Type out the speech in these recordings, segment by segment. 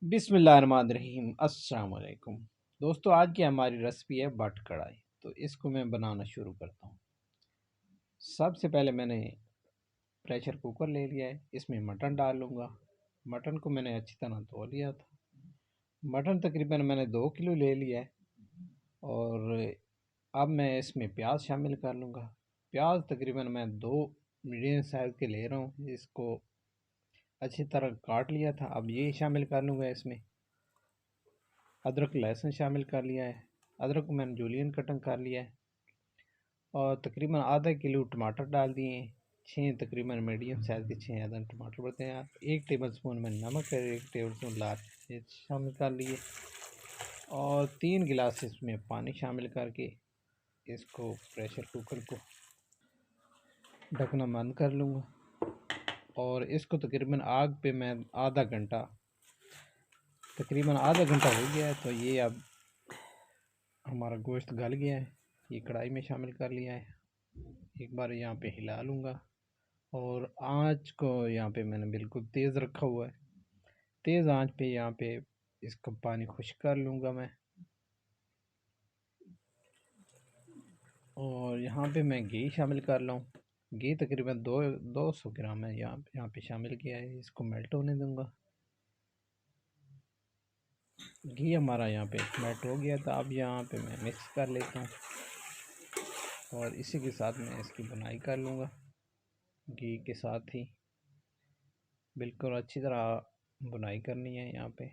बिस्मिल्लाहिर्रहमानिर्रहीम। अस्सलाम वालेकुम दोस्तों, आज की हमारी रेसिपी है बट कढ़ाई। तो इसको मैं बनाना शुरू करता हूँ। सबसे पहले मैंने प्रेशर कुकर ले लिया है, इसमें मटन डाल लूँगा। मटन को मैंने अच्छी तरह धो लिया था। मटन तकरीबन मैंने 2 किलो ले लिया है। और अब मैं इसमें प्याज शामिल कर लूँगा। प्याज तकरीबन मैं 2 मीडियम साइज़ के ले रहा हूँ। इसको अच्छी तरह काट लिया था। अब ये शामिल कर लूँगा इसमें। अदरक लहसुन शामिल कर लिया है। अदरक को मैंने जूलियन कटिंग कर लिया है। और तकरीबन आधा किलो टमाटर डाल दिए हैं। 6 तकरीबन मीडियम साइज़ के 6 टमाटर पड़ते हैं। 1 टेबल स्पून मैंने नमक है, 1 टेबल स्पून लाल मिर्च शामिल कर लिए। और 3 गिलास इसमें पानी शामिल करके इसको प्रेशर कुकर को ढकना बंद कर लूँगा। और इसको तकरीबन आग पे मैं तकरीबन आधा घंटा हो गया है। तो ये अब हमारा गोश्त गल गया है। ये कढ़ाई में शामिल कर लिया है। एक बार यहाँ पे हिला लूँगा। और आँच को यहाँ पे मैंने बिल्कुल तेज़ रखा हुआ है। तेज़ आंच पे यहाँ पे इसको पानी खुश्क कर लूँगा मैं। और यहाँ पे मैं घी शामिल कर लूँ। घी तकरीबन 200 ग्राम है, यहाँ पे शामिल किया है। इसको मेल्ट होने दूँगा। घी हमारा यहाँ पे मेल्ट हो गया था। अब यहाँ पे मैं मिक्स कर लेता हूँ और इसी के साथ मैं इसकी बुनाई कर लूँगा। घी के साथ ही बिल्कुल अच्छी तरह बुनाई करनी है यहाँ पे।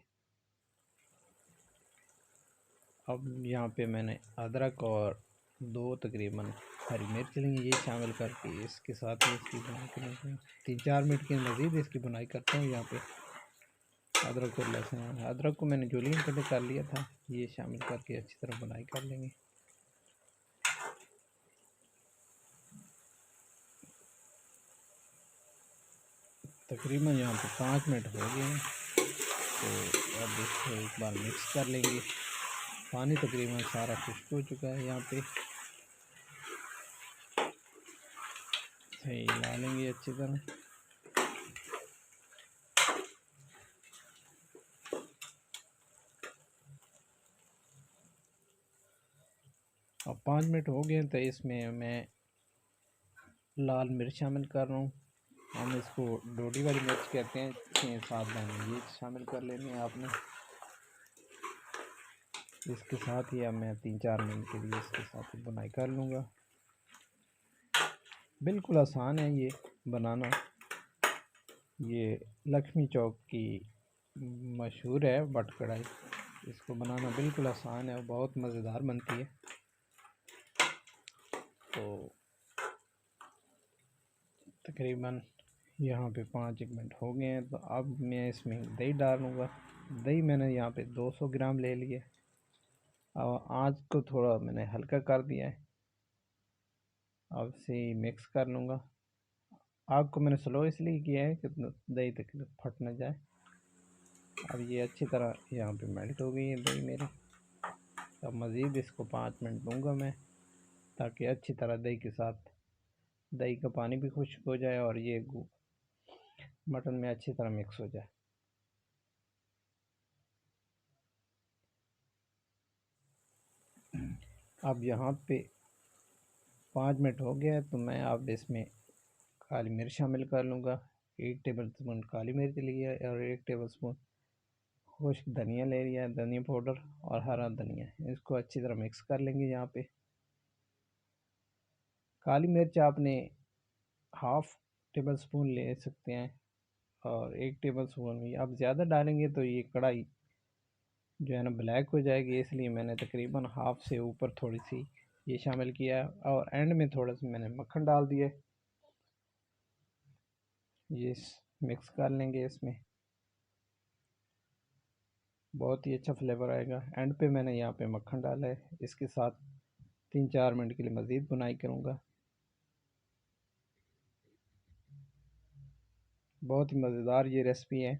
अब यहाँ पे मैंने अदरक और 2 तकरीबन हरी मिर्च ली, ये शामिल करके इसके साथ ही इसकी बुनाई करूँगा। 3-4 मिनट की मज़ीद इसकी बुनाई करता हूँ। यहाँ पे अदरक और लहसुन, अदरक को मैंने जूलियन कट कर लिया था, ये शामिल करके अच्छी तरह बुनाई कर लेंगे। तकरीबन यहाँ पे 5 मिनट हो गए हैं। तो अब इसको एक बार मिक्स कर लेंगे। पानी तकरीबन सारा खुश्क हो चुका है। यहाँ पे हिला लेंगे अच्छी तरह। अब 5 मिनट हो गए तो इसमें मैं लाल मिर्च शामिल कर रहा हूँ। हम इसको डोडी वाली मिर्च कहते हैं। 6-7 दाने ये शामिल कर लेने हैं आपने। इसके साथ ही अब मैं 3-4 मिनट के लिए इसके साथ ही बुनाई कर लूँगा। बिल्कुल आसान है ये बनाना। ये लक्ष्मी चौक की मशहूर है बट कढ़ाई। इसको बनाना बिल्कुल आसान है और बहुत मज़ेदार बनती है। तो तकरीबन यहाँ पे 5 मिनट हो गए हैं। तो अब मैं इसमें दही डालूँगा। दही मैंने यहाँ पे 200 ग्राम ले लिए। अब आँच को थोड़ा मैंने हल्का कर दिया है। अब से मिक्स कर लूँगा। आग को मैंने स्लो इसलिए किया है कि दही तक फट ना जाए। अब ये अच्छी तरह यहाँ पे मेल्ट हो गई है दही मेरी। अब मज़ीद इसको 5 मिनट दूँगा मैं, ताकि अच्छी तरह दही के साथ दही का पानी भी खुश्क हो जाए और ये मटन में अच्छी तरह मिक्स हो जाए। अब यहाँ पे 5 मिनट हो गया है। तो मैं अब इसमें काली मिर्च शामिल कर लूँगा। 1 टेबल स्पून काली मिर्च लिया है और 1 टेबल स्पून खुश्क धनिया ले लिया है, धनिया पाउडर और हरा धनिया। इसको अच्छी तरह मिक्स कर लेंगे। यहाँ पे काली मिर्च आपने 1/2 टेबल स्पून ले सकते हैं। और 1 टेबल स्पून भी आप ज़्यादा डालेंगे तो ये कढ़ाई जो है ना ब्लैक हो जाएगी, इसलिए मैंने तकरीबन हाफ से ऊपर थोड़ी सी ये शामिल किया। और एंड में थोड़ा सा मैंने मक्खन डाल दिया। ये मिक्स कर लेंगे इसमें, बहुत ही अच्छा फ्लेवर आएगा। एंड पे मैंने यहाँ पे मक्खन डाला है। इसके साथ 3-4 मिनट के लिए मज़ीद बुनाई करूँगा। बहुत ही मज़ेदार ये रेसिपी है।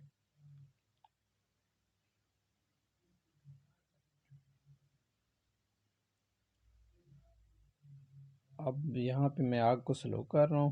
अब यहाँ पे मैं आग को स्लो कर रहा हूँ।